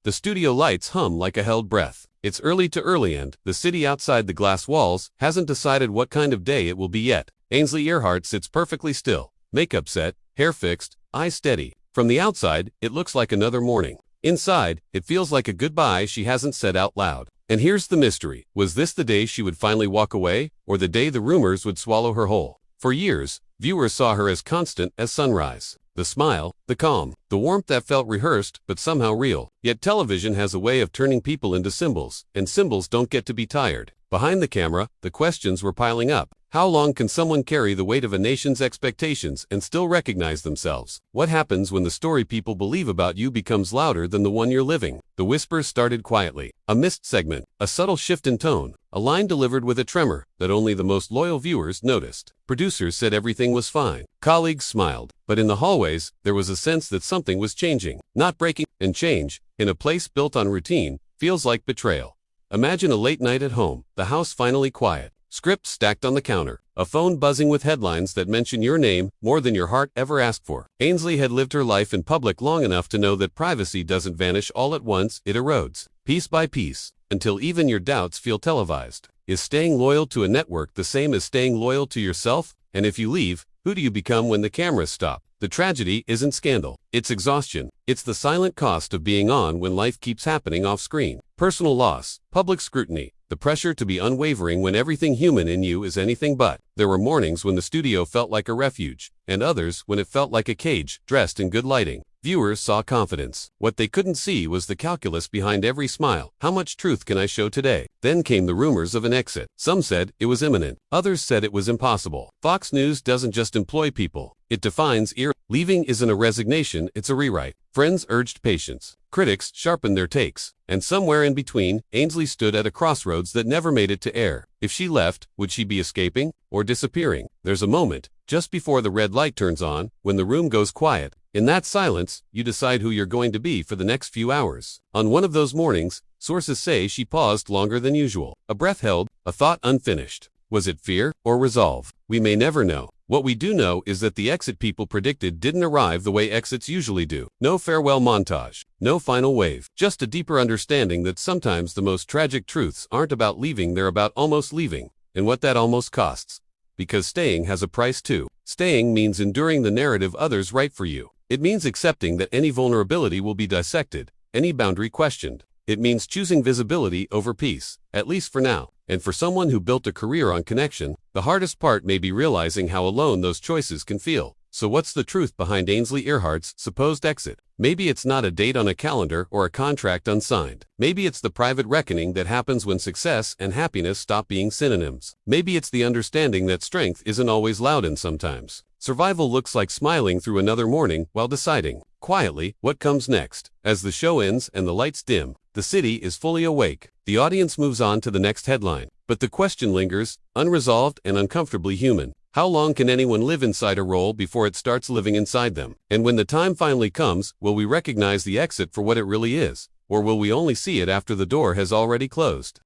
The studio lights hum like a held breath. It's early to early and the city outside the glass walls hasn't decided what kind of day it will be yet. Ainsley Earhardt sits perfectly still, makeup set, hair fixed, eyes steady. From the outside, it looks like another morning. Inside, it feels like a goodbye she hasn't said out loud. And here's the mystery. Was this the day she would finally walk away, or the day the rumors would swallow her whole? For years, viewers saw her as constant as sunrise. The smile, the calm, the warmth that felt rehearsed but somehow real. Yet television has a way of turning people into symbols, and symbols don't get to be tired. Behind the camera, the questions were piling up. How long can someone carry the weight of a nation's expectations and still recognize themselves? What happens when the story people believe about you becomes louder than the one you're living? The whispers started quietly. A missed segment, a subtle shift in tone, a line delivered with a tremor that only the most loyal viewers noticed. Producers said everything was fine. Colleagues smiled. But in the hallways, there was a sense that something was changing. Not breaking, and change, in a place built on routine, feels like betrayal. Imagine a late night at home, the house finally quiet. Scripts stacked on the counter, a phone buzzing with headlines that mention your name more than your heart ever asked for. Ainsley had lived her life in public long enough to know that privacy doesn't vanish all at once, it erodes, piece by piece, until even your doubts feel televised. Is staying loyal to a network the same as staying loyal to yourself? And if you leave, who do you become when the cameras stop? The tragedy isn't scandal, it's exhaustion. It's the silent cost of being on when life keeps happening off screen. Personal loss, public scrutiny, the pressure to be unwavering when everything human in you is anything but. There were mornings when the studio felt like a refuge, and others when it felt like a cage, dressed in good lighting. Viewers saw confidence. What they couldn't see was the calculus behind every smile. How much truth can I show today? Then came the rumors of an exit. Some said it was imminent. Others said it was impossible. Fox News doesn't just employ people. It defines Leaving isn't a resignation, it's a rewrite. Friends urged patience. Critics sharpened their takes. And somewhere in between, Ainsley stood at a crossroads that never made it to air. If she left, would she be escaping or disappearing? There's a moment, just before the red light turns on, when the room goes quiet. In that silence, you decide who you're going to be for the next few hours. On one of those mornings, sources say she paused longer than usual. A breath held, a thought unfinished. Was it fear or resolve? We may never know. What we do know is that the exit people predicted didn't arrive the way exits usually do. No farewell montage, no final wave, just a deeper understanding that sometimes the most tragic truths aren't about leaving, they're about almost leaving, and what that almost costs. Because staying has a price too. Staying means enduring the narrative others write for you. It means accepting that any vulnerability will be dissected, any boundary questioned. It means choosing visibility over peace, at least for now. And for someone who built a career on connection, the hardest part may be realizing how alone those choices can feel. So what's the truth behind Ainsley Earhardt's supposed exit? Maybe it's not a date on a calendar or a contract unsigned. Maybe it's the private reckoning that happens when success and happiness stop being synonyms. Maybe it's the understanding that strength isn't always loud, and sometimes survival looks like smiling through another morning while deciding, quietly, what comes next. As the show ends and the lights dim, the city is fully awake. The audience moves on to the next headline. But the question lingers, unresolved and uncomfortably human. How long can anyone live inside a role before it starts living inside them? And when the time finally comes, will we recognize the exit for what it really is? Or will we only see it after the door has already closed?